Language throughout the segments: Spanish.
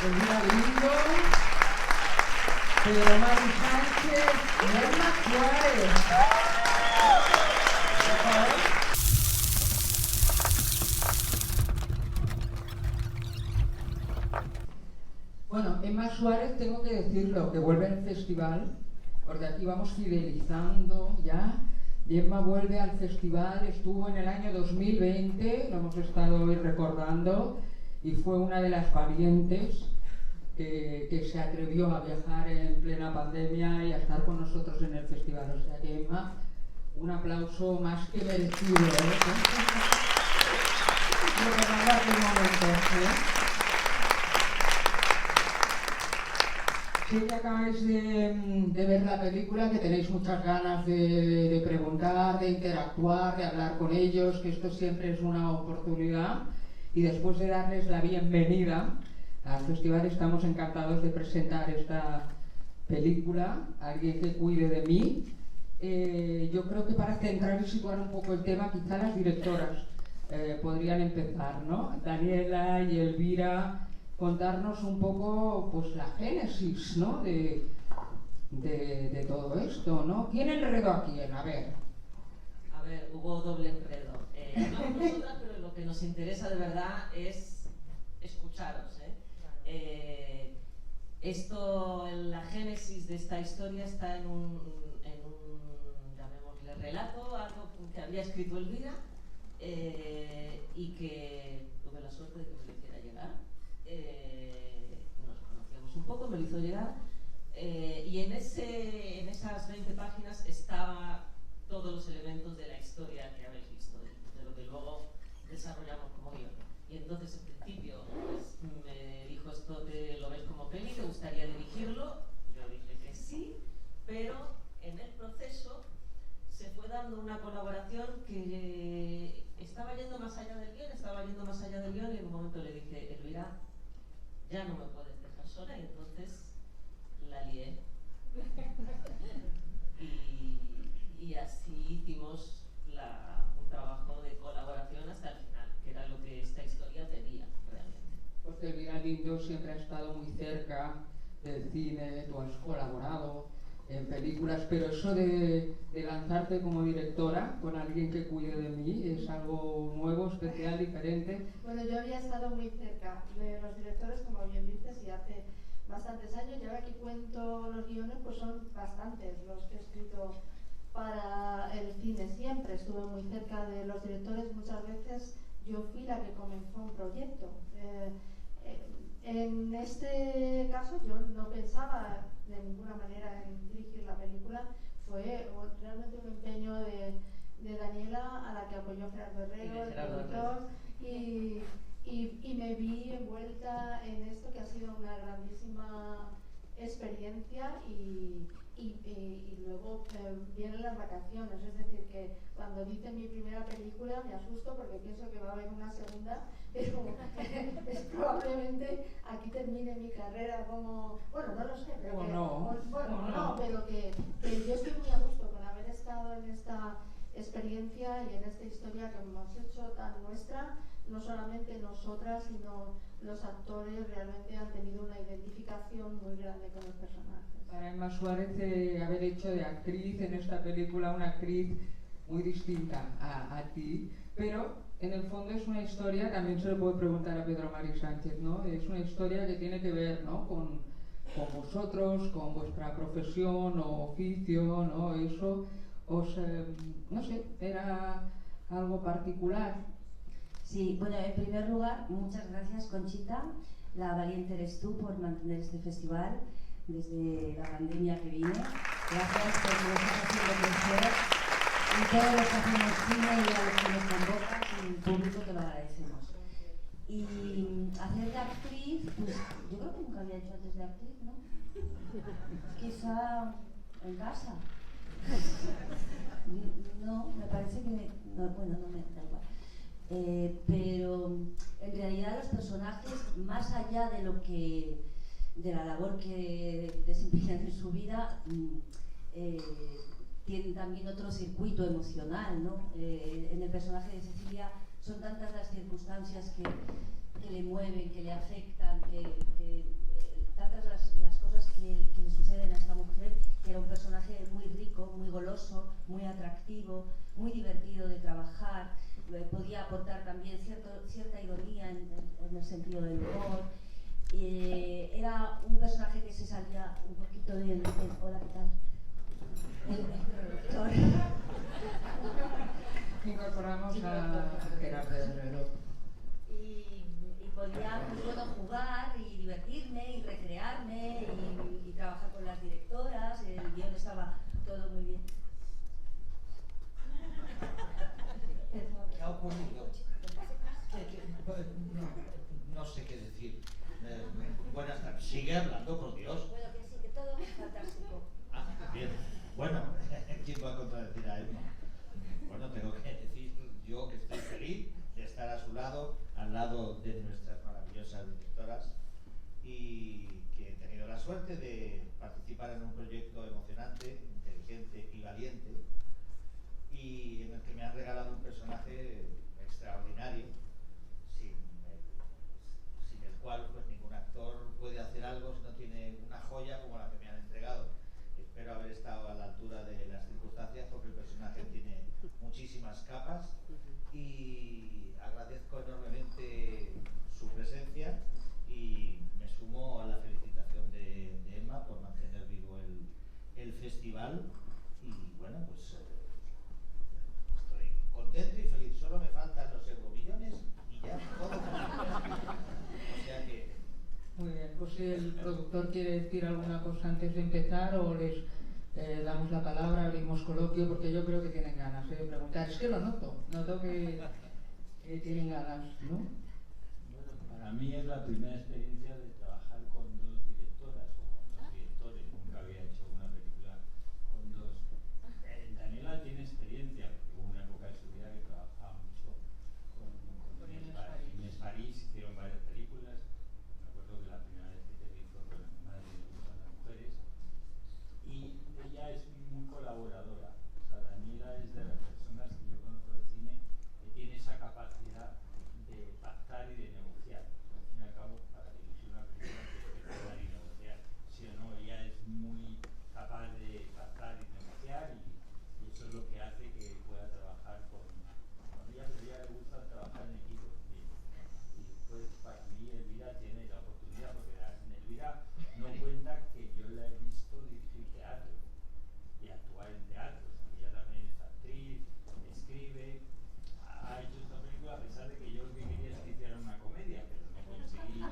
Elvira Lindo, Pedro Mari Sánchez y Emma Suárez. Bueno, Emma Suárez, tengo que decirlo, que vuelve al festival, porque aquí vamos fidelizando ya. Y Emma vuelve al festival, estuvo en el año 2020, lo hemos estado hoy recordando, y fue una de las valientes que se atrevió a viajar en plena pandemia y a estar con nosotros en el festival. O sea que, Emma, un aplauso más que merecido, ¿eh? Lo que daba aquel momento, ¿eh? Sé que acabáis de ver la película, que tenéis muchas ganas de preguntar, de interactuar, de hablar con ellos, que esto siempre es una oportunidad. Y después de darles la bienvenida al festival, estamos encantados de presentar esta película, Alguien que cuide de mí. Yo creo que para centrar y situar un poco el tema, quizá las directoras podrían empezar, ¿no? Daniela y Elvira, contarnos un poco pues la génesis, ¿no? de todo esto, ¿no? ¿Quién enredó a quién? A ver, hubo doble enredo. No nosotras, pero lo que nos interesa de verdad es escucharos. La génesis de esta historia está en un llamémosle relato, algo que había escrito Elvira y que tuve la suerte de que me lo hiciera llegar. Nos conocíamos un poco, me lo hizo llegar y en esas 20 páginas estaban todos los elementos de la historia que habéis visto, de lo que luego desarrollamos como guión. Y entonces, en principio, pues, me dijo: esto lo ves como peli, ¿te gustaría dirigirlo? Yo dije que sí, pero en el proceso se fue dando una colaboración que estaba yendo más allá del guión, y en un momento le dije: Elvira, ya no me puedes dejar sola, y entonces la lié. y así hicimos un trabajo de colaboración hasta el final, que era lo que esta historia pedía realmente. Porque Elvira Lindo siempre ha estado muy cerca del cine, tú has colaborado en películas, pero eso de lanzarte como directora con Alguien que cuide de mí es algo nuevo, especial, diferente. Bueno, yo había estado muy cerca de los directores, como bien dices, y hace bastantes años, y ahora que cuento los guiones, pues son bastantes los que he escrito para el cine. Siempre estuve muy cerca de los directores, muchas veces yo fui la que comenzó un proyecto. En este caso yo no pensaba de ninguna manera en dirigir la película, fue realmente un empeño de Daniela, a la que apoyó Gerardo Herrero, el productor, y me vi envuelta en esto, que ha sido una grandísima experiencia, y luego vienen las vacaciones, es decir, que cuando dice mi primera película me asusto porque pienso que va a haber una segunda, pero es probablemente aquí termine mi carrera como, bueno, no lo sé, pero pero que yo estoy muy a gusto con haber estado en esta experiencia y en esta historia que hemos hecho tan nuestra. No solamente nosotras, sino los actores realmente han tenido una identificación muy grande con los personajes. Para Emma Suárez, haber hecho de actriz en esta película, una actriz muy distinta a ti, pero en el fondo es una historia, también se lo puedo preguntar a Pedro Mari Sánchez, ¿no? Es una historia que tiene que ver, ¿no?, con vosotros, con vuestra profesión o oficio, ¿no? Eso no sé, era algo particular. Sí, bueno, en primer lugar, muchas gracias, Conchita. La valiente eres tú por mantener este festival desde la pandemia que vine. Gracias por lo que estás haciendo crecer, y todos los que hacemos cine y a los que nos convocas, y el público, te lo agradecemos. Y hacer de actriz, pues yo creo que nunca había hecho antes de actriz, ¿no? Quizá en casa. No, me parece que... No, bueno, no me da igual. Pero en realidad los personajes, más allá de la labor que desempeñan en su vida, tienen también otro circuito emocional, ¿no? En el personaje de Cecilia son tantas las circunstancias que le mueven, que le afectan, tantas las cosas que le suceden a esta mujer, que era un personaje muy rico, muy goloso, muy atractivo, muy divertido de trabajar, podía aportar también cierta ironía en el sentido del humor. Era un personaje que se salía un poquito del hola, ¿qué tal? El productor. Incorporamos a Gerardo Herrero. Y podía, pues, bueno, jugar y divertirme y recrearme y trabajar con las directoras. El guión estaba todo muy bien. ¿Qué ha ocurrido? No sé qué decir. Buenas tardes. Sigue hablando, por Dios. Bueno, que sí, que todo es fantástico. Ah, bien. Bueno, ¿quién va a contradecir a Emma? Bueno, tengo que decir yo que estoy feliz de estar a su lado, al lado de nuestras maravillosas directoras, y que he tenido la suerte de participar en un proyecto emocionante, inteligente y valiente, y en el que me han regalado un personaje extraordinario, sin el cual pues ningún actor puede hacer algo si no tiene una joya como la que me han entregado. Espero haber estado a la altura de las circunstancias, porque el personaje tiene muchísimas capas, y agradezco enormemente su presencia y me sumo a la felicitación de Emma por mantener vivo el festival. Y bueno, pues estoy contento y feliz. Solo me faltan los euromillones y ya todo. O sea que... Muy bien, pues si el productor quiere decir alguna cosa antes de empezar, o les damos la palabra, abrimos coloquio, porque yo creo que tienen ganas de preguntar. Es que lo noto que tienen ganas, ¿no? Bueno, para mí es la primera experiencia de trabajar con dos directoras o con dos directores. Nunca había hecho una película con dos. Daniela tiene experiencia, porque hubo una época de su vida que trabajaba mucho con Inés París. Hicieron varias películas. Me acuerdo que la primera vez que te vi fue con Mi madre le gustan las mujeres. Y ella es muy colaboradora. O sea, Daniela es de las personas que yo conozco del cine que tiene esa capacidad de pactar y de negociar. Al fin y al cabo, para dirigir una película tienes que pactar y negociar. Sí o no, ella es muy capaz de pactar y negociar, y eso es lo que hace que pueda trabajar con ella. A ella le gusta trabajar en equipo. Y después, para mí, Elvira tiene la oportunidad, porque Elvira no cuenta que yo la he visto dirigir teatro y actuar en teatro. O sea, ella también es actriz, escribe, ha hecho esta película a pesar de que yo lo que quería es que hiciera una comedia, pero no conseguí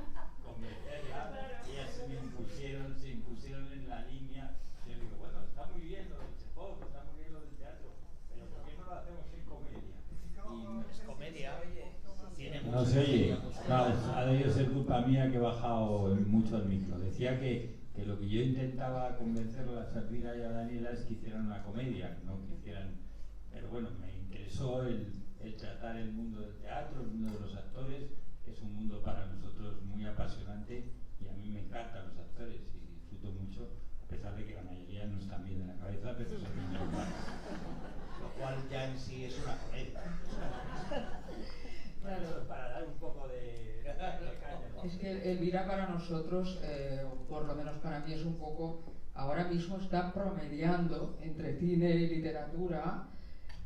convencerla. Ellas se impusieron en la línea. Yo digo, bueno, está muy bien lo del Chekhov, está muy bien lo del teatro, pero ¿por qué no lo hacemos en comedia? Y es comedia, oye. Tiene mucho. no se oye. Claro, ha debido ser culpa mía que he bajado mucho el micro. Decía que lo que yo intentaba convencerla a Elvira y a Daniela es que hicieran una comedia, no que hicieran. Pero bueno, me interesó el tratar el mundo del teatro, el mundo de los actores, que es un mundo para nosotros muy apasionante, y a mí me encantan los actores y disfruto mucho, a pesar de que la mayoría no están bien de la cabeza, pero eso es normal. Lo cual ya en sí es una comedia. Claro, para dar un poco de caña, ¿no? Es que Elvira para nosotros, o por lo menos para mí, es un poco, ahora mismo está promediando entre cine y literatura,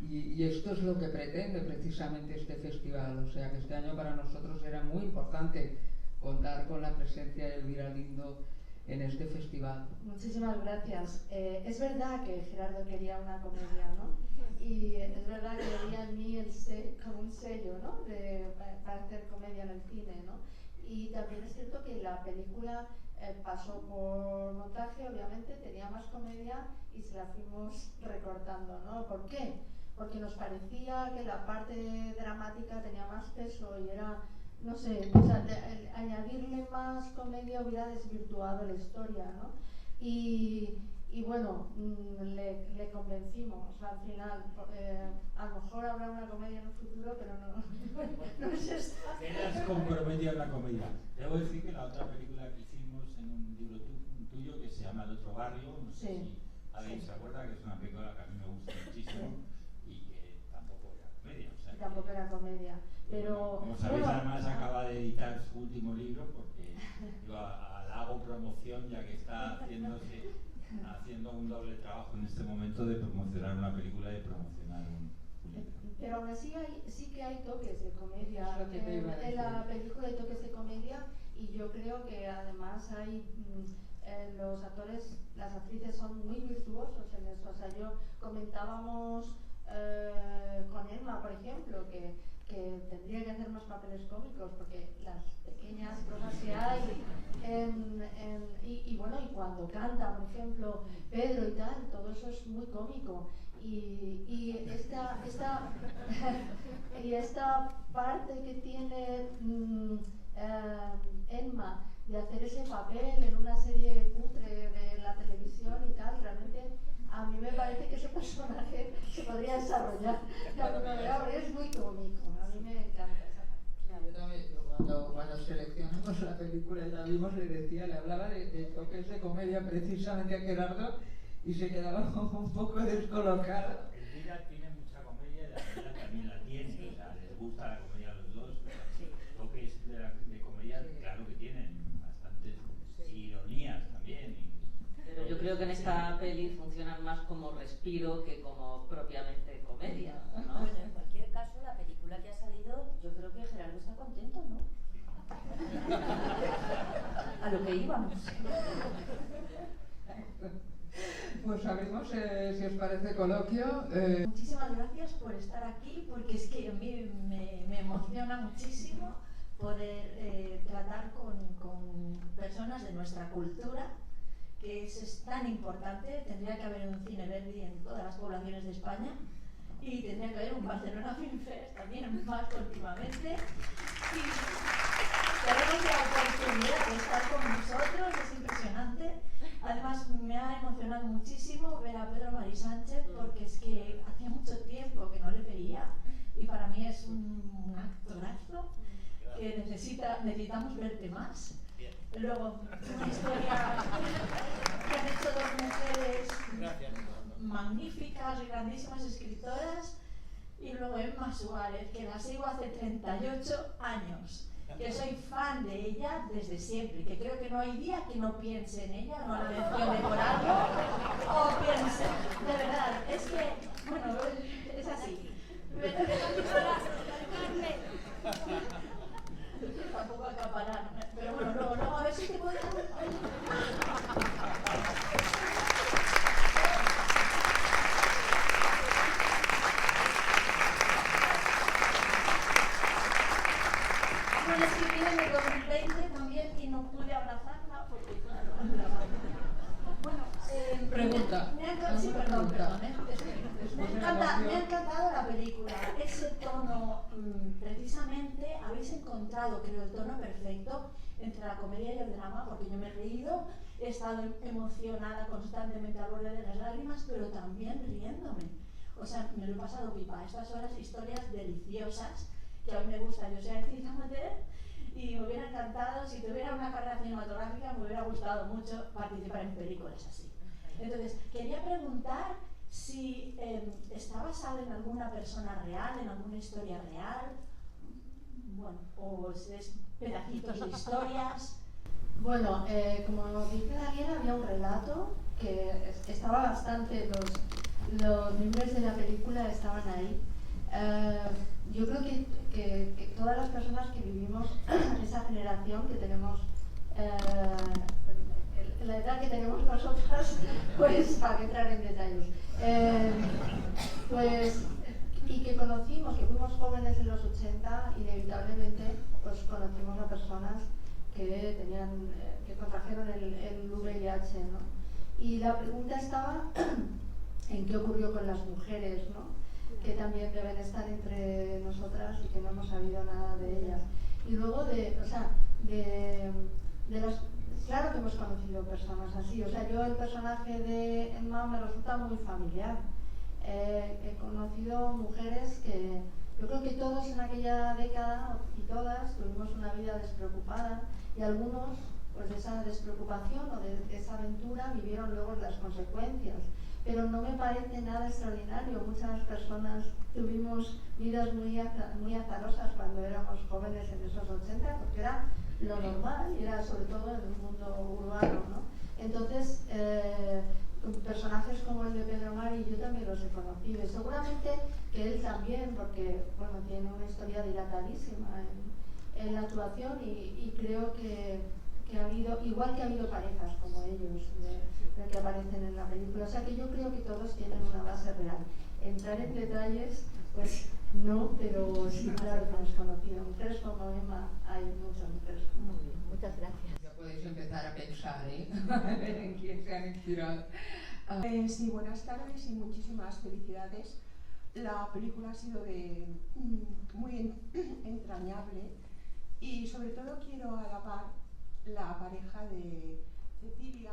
y esto es lo que pretende precisamente este festival. O sea que este año para nosotros era muy importante contar con la presencia de Elvira Lindo en este festival. Muchísimas gracias. Es verdad que Gerardo quería una comedia, ¿no? Y es verdad que veía en mí como un sello, ¿no? Para hacer comedia en el cine, ¿no? Y también es cierto que la película pasó por montaje, obviamente, tenía más comedia y se la fuimos recortando, ¿no? ¿Por qué? Porque nos parecía que la parte dramática tenía más peso y era, no sé, o sea, añadirle más comedia hubiera desvirtuado la historia, ¿no? Y bueno, le convencimos al final. A lo mejor habrá una comedia en un futuro, pero no es esta. Eras comprometida en la comedia. Debo decir que la otra película que hicimos en un libro tuyo, que se llama El otro barrio, no sé si alguien se acuerda, que es una película que a mí me gusta muchísimo y que tampoco era comedia. O sea, tampoco era comedia. Pero, como sabéis, además acaba de editar editar su último libro, porque yo hago promoción, ya que está haciendo un doble trabajo en este momento de promocionar una película y de promocionar un libro. Pero aún así sí que hay toques de comedia. Es lo que te iba a decir. En la película hay toques de comedia, y yo creo que además hay los actores, las actrices son muy virtuosos en eso. O sea, comentábamos con Emma, por ejemplo, que tendría que hacer más papeles cómicos, porque las pequeñas cosas que hay y bueno, y cuando canta, por ejemplo, Pedro y tal, todo eso es muy cómico. Y esta parte que tiene Emma de hacer ese papel en una serie cutre de la televisión y tal, realmente a mí me parece que ese personaje se podría desarrollar. Es muy cómico, a mí me encanta esa parte. Yo también, cuando seleccionamos la película y la vimos, le hablaba de toques de comedia precisamente a Gerardo, y se quedaba como un poco descolocado. Elvira tiene mucha comedia y Daniela también la tiene, o sea, les gusta la comedia a los dos. Toques de comedia, claro que tienen, bastantes ironías también. Pero yo creo que en esta peli funcionan más como respiro que como propiamente comedia, ¿no? Bueno, en cualquier caso, la película que ha salido, yo creo que Gerardo está contento, ¿no? A lo que íbamos. Pues abrimos, si os parece, coloquio. Muchísimas gracias por estar aquí, porque es que a mí me emociona muchísimo poder tratar con personas de nuestra cultura, que es tan importante. Tendría que haber un Cine Verdi en todas las poblaciones de España, y tendría que haber un Barcelona Film Fest también más continuamente. Y tenemos la oportunidad de estar con nosotros, es impresionante. Además, me ha emocionado muchísimo ver a Pedro Mari Sánchez, porque es que hacía mucho tiempo que no le veía, y para mí es un actorazo que necesitamos verte más. Luego, una historia que han hecho dos mujeres magníficas y grandísimas escritoras, y luego Emma Suárez, que la sigo hace 38 años, que soy fan de ella desde siempre, que creo que no hay día que no piense en ella, no la mencione por algo, o piense, de verdad, es que, bueno, es así. Tampoco acaparar, pero bueno, luego a ver si te puedo... Bueno, es que vine en el 2020 también y no pude abrazarla porque, claro, bueno, Pregunta. Sí, perdón, me ha encantado la película. Ese tono, precisamente, habéis encontrado, creo, el tono perfecto entre la comedia y el drama, porque yo me he reído, he estado emocionada constantemente al borde de las lágrimas, pero también riéndome. O sea, me lo he pasado pipa. Estas horas, historias deliciosas, que a mí me gusta. Yo soy actriz amateur y me hubiera encantado, si tuviera una carrera cinematográfica, me hubiera gustado mucho participar en películas así. Entonces, quería preguntar si está basado en alguna persona real, en alguna historia real, bueno, o si es pedacitos de historias. Bueno, como dice Daniela, había un relato que estaba bastante, los miembros de la película estaban ahí. Yo creo que todas las personas que vivimos esa generación que tenemos, la edad que tenemos nosotras, pues para que entrar en detalles, pues, y que conocimos, que fuimos jóvenes en los 80, inevitablemente pues conocimos a personas que contrajeron el VIH, ¿no? Y la pregunta estaba en qué ocurrió con las mujeres, ¿no? Que también deben estar entre nosotras y que no hemos sabido nada de ellas. Y luego claro que hemos conocido personas así. O sea, yo el personaje de Emma me resulta muy familiar. He conocido mujeres que yo creo que todos en aquella década, y todas, tuvimos una vida despreocupada, y algunos, pues de esa despreocupación o de esa aventura, vivieron luego las consecuencias. pero no me parece nada extraordinario. Muchas personas tuvimos vidas muy azarosas cuando éramos jóvenes en esos 80, porque era lo normal, y era sobre todo en el mundo urbano, ¿no? Entonces, personajes como el de Pedro Mari yo también los he conocido, y seguramente que él también, porque bueno, tiene una historia dilatadísima en la actuación, y creo que ha habido, igual que ha habido parejas como ellos que aparecen en la película, o sea que yo creo que todos tienen una base real. Entrar en detalles, pues no, pero sí, claro que hemos conocido mujeres como Emma, hay muchas mujeres. Muy bien, muchas gracias. Ya podéis empezar a pensar, ¿eh? En quién se han inspirado. Sí, buenas tardes y muchísimas felicidades. La película ha sido muy entrañable, y sobre todo quiero alabar la pareja de Cecilia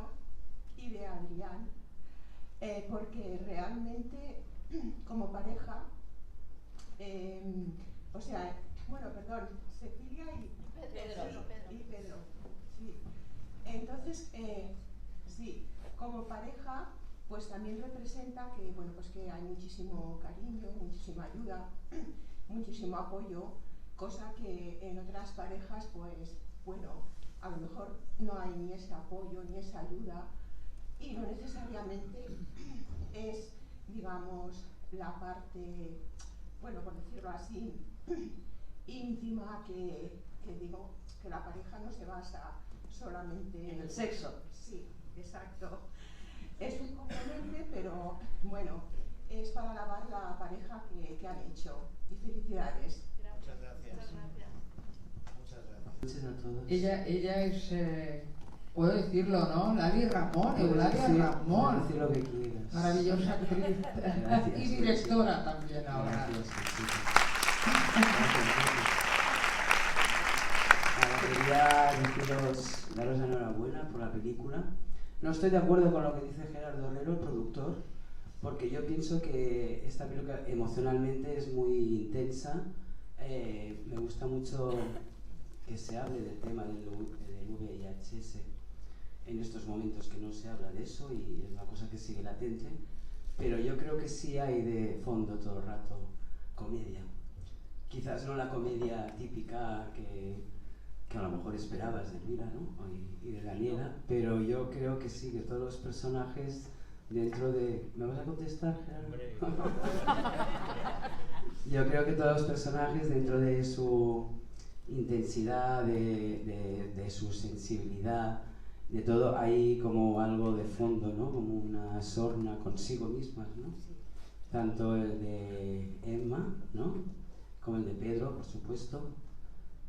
y de Adrián, porque realmente como pareja, Cecilia y Pedro, sí. Entonces, sí, como pareja, pues también representa que, bueno, pues que hay muchísimo cariño, muchísima ayuda, muchísimo apoyo, cosa que en otras parejas, pues, bueno, a lo mejor no hay ni ese apoyo ni esa ayuda, y no necesariamente es, digamos, la parte, bueno, por decirlo así, íntima, que digo, que la pareja no se basa solamente en el sexo. Sí, exacto. Es un componente, pero bueno, es para alabar la pareja que han hecho. Y felicidades. Muchas gracias. Muchas gracias. Muchas a todos. Ella es, puedo decirlo, ¿no? Lali Ramón, Eulalia Ramón. Puedes decir lo que quieras. Maravillosa actriz. Gracias. Y directora también ahora. Gracias, quería deciros, daros enhorabuena por la película. No estoy de acuerdo con lo que dice Gerardo Herrero, el productor, porque yo pienso que esta película emocionalmente es muy intensa. Me gusta mucho que se hable del tema del VIH en estos momentos, que no se habla de eso, y es una cosa que sigue latente, pero yo creo que sí hay de fondo todo el rato comedia. Quizás no la comedia típica que a lo mejor esperabas de Elvira, ¿no? y de Daniela, pero yo creo que sí, que todos los personajes dentro de... ¿Me vas a contestar, Gerardo? Yo creo que todos los personajes dentro de su intensidad, de su sensibilidad, de todo, hay como algo de fondo, ¿no? Como una sorna consigo mismas, ¿no? Tanto el de Emma, ¿no? Como el de Pedro, por supuesto.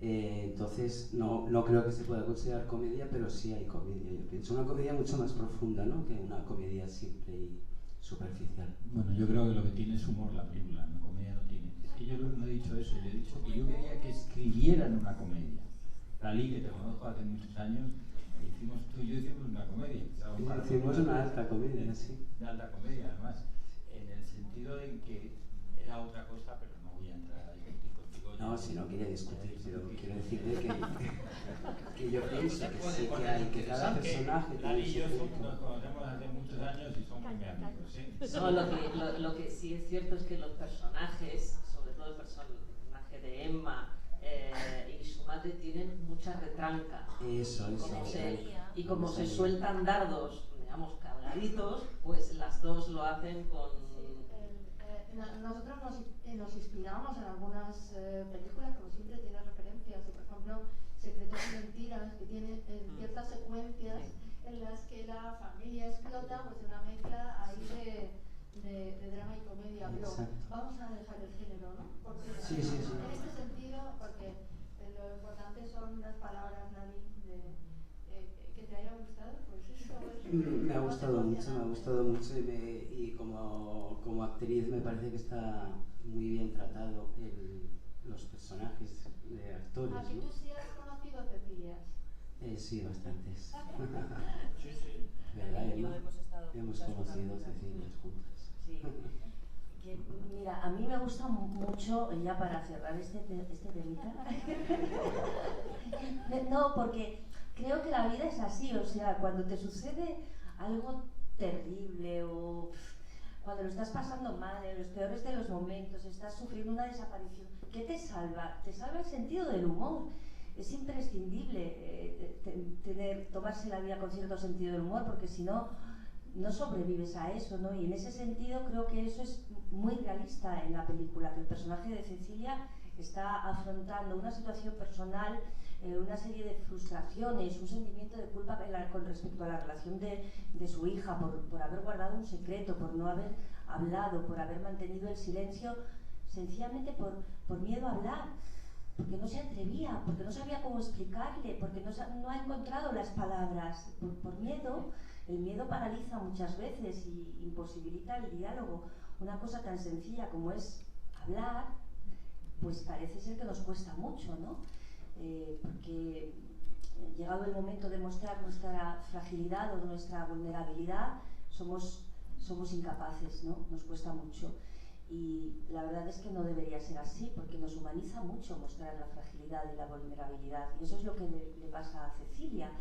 Entonces no creo que se pueda considerar comedia, pero sí hay comedia, yo pienso. Una comedia mucho más profunda, ¿no? Que una comedia simple y superficial. Bueno, yo creo que lo que tiene es humor la película, la comedia no tiene. Es que yo no he dicho eso, yo he dicho que yo quería que escribieran una comedia. Lali, que te conozco hace muchos años, tú y yo hicimos una comedia. Hicimos una alta comedia, sí. Una alta comedia, además, en el sentido de que era otra cosa, pero no voy a entrar a discutir contigo. No, si no quería discutir, pero quiero decirte que yo pienso que sí que hay, que cada personaje Lali y yo tiene su punto. nos conocemos hace muchos años y somos muy amigos, ¿sí? No, lo que sí es cierto es que los personajes, sobre todo el personaje de Emma y su madre, tienen mucha retranca. Eso. Y como se sueltan dardos, digamos, cargaditos, pues las dos lo hacen con... Nosotros nos inspiramos en algunas películas, como siempre tiene referencias, y por ejemplo Secretos y Mentiras, que tiene ciertas secuencias en las que la familia explota, pues una mezcla ahí de drama y comedia. Pero vamos a dejar el género, ¿no? Porque Sí. en este sentido, porque lo importante son las palabras, Lali, que te haya gustado, pues eso es... Me ha gustado mucho y como actriz me parece que está muy bien tratado los personajes de actores, ¿A que ¿no? tú sí has conocido Cecilias? Sí, bastantes. Sí. ¿Verdad, Yo Emma? hemos estado Hemos juntas conocido una vida. Cecilias juntas. Sí. Mira, a mí me gusta mucho, ya para cerrar este temita, no, porque creo que la vida es así, o sea, cuando te sucede algo terrible o cuando lo estás pasando mal, en los peores de los momentos, estás sufriendo una desaparición, ¿qué te salva? Te salva el sentido del humor. Es imprescindible tomarse la vida con cierto sentido del humor, porque si no, no sobrevives a eso, ¿no? Y en ese sentido creo que eso es muy realista en la película, que el personaje de Cecilia está afrontando una situación personal, una serie de frustraciones, un sentimiento de culpa con respecto a la relación de su hija, por haber guardado un secreto, por no haber hablado, por haber mantenido el silencio, sencillamente por miedo a hablar, porque no se atrevía, porque no sabía cómo explicarle, porque no ha encontrado las palabras, por miedo. El miedo paraliza muchas veces y imposibilita el diálogo. Una cosa tan sencilla como es hablar, pues parece ser que nos cuesta mucho, ¿no? Porque llegado el momento de mostrar nuestra fragilidad o nuestra vulnerabilidad, somos incapaces, ¿no? Nos cuesta mucho. Y la verdad es que no debería ser así, porque nos humaniza mucho mostrar la fragilidad y la vulnerabilidad. Y eso es lo que le pasa a Cecilia.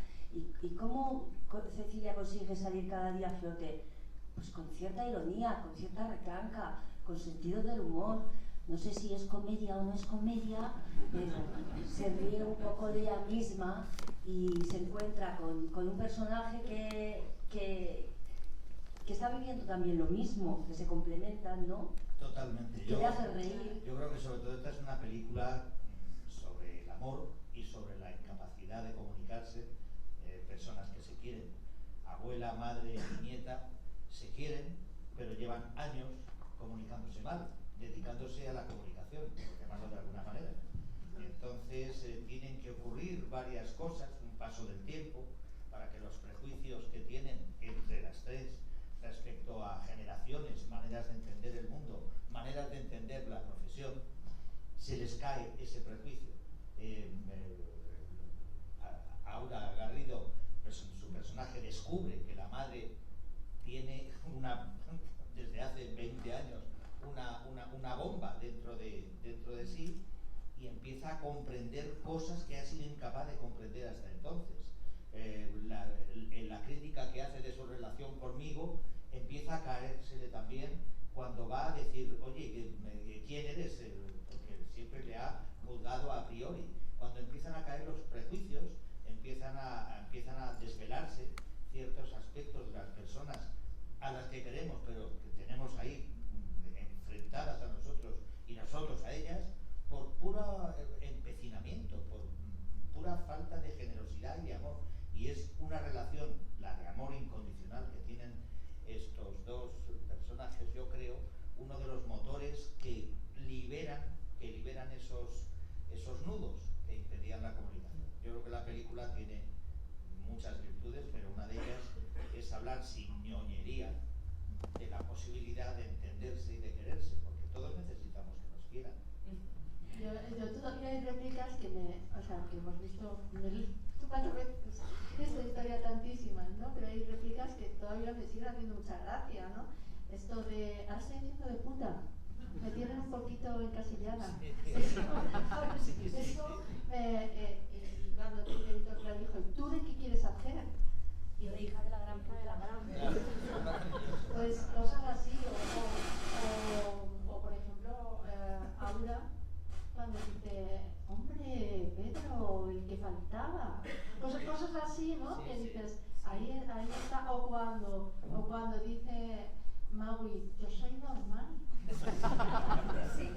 ¿Y cómo Cecilia consigue salir cada día a flote? Pues con cierta ironía, con cierta retranca, con sentido del humor. No sé si es comedia o no es comedia, se ríe un poco de ella misma y se encuentra con un personaje que está viviendo también lo mismo, que se complementan, ¿no? Totalmente. Que le hace reír. Yo creo que sobre todo esta es una película sobre el amor y sobre la incapacidad de comunicarse. Personas que se quieren, abuela, madre y nieta, se quieren, pero llevan años comunicándose mal, dedicándose a la comunicación, por llamarlo de alguna manera. Entonces tienen que ocurrir varias cosas, un paso del tiempo, para que los prejuicios que tienen entre las tres respecto a generaciones, maneras de entender el mundo, maneras de entender la profesión, se les cae ese prejuicio. Aura Garrido, su personaje descubre que la madre tiene desde hace 20 años una bomba dentro de sí, y empieza a comprender cosas que ha sido incapaz de comprender hasta entonces. La crítica que hace de su relación conmigo empieza a caérsele también cuando va a decir, oye, ¿quién eres? Porque siempre le ha juzgado a priori. Cuando empiezan a caer los prejuicios, empiezan a desvelarse ciertos aspectos de las personas a las que queremos, pero que tenemos ahí enfrentadas a nosotros y nosotros a ellas, por puro empecinamiento, por pura falta de generosidad y de amor. Y es una relación, la de amor incondicional, que tienen estos dos personajes, yo creo, uno de los motores que liberan esos nudos que impedían la comunicación. Yo creo que la película tiene muchas virtudes, pero una de ellas es hablar sin ñoñería de la posibilidad de entenderse y de quererse, porque todos necesitamos que nos quieran. Yo todavía hay réplicas que hemos visto cuatro veces esta historia tantísimas, ¿no? Pero hay réplicas que todavía me siguen haciendo mucha gracia, ¿no? Esto de, ahora estoy haciendo de puta, me tienen un poquito encasillada. Cuando el editor le dijo, ¿y tú de qué quieres hacer? Y yo, hija de la gran puta de la gran. Pues cosas así, o por ejemplo, Aura, cuando dice, hombre, Pedro, el que faltaba. Cosas así, ¿no? Que dices, ahí está, o cuando dice Maui, yo soy normal. Sí,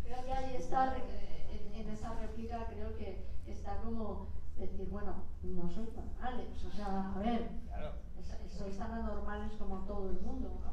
creo que ahí está, en esa réplica creo que está como decir, bueno, no sois normales, o sea, a ver, Claro. sois tan anormales como todo el mundo, ¿no?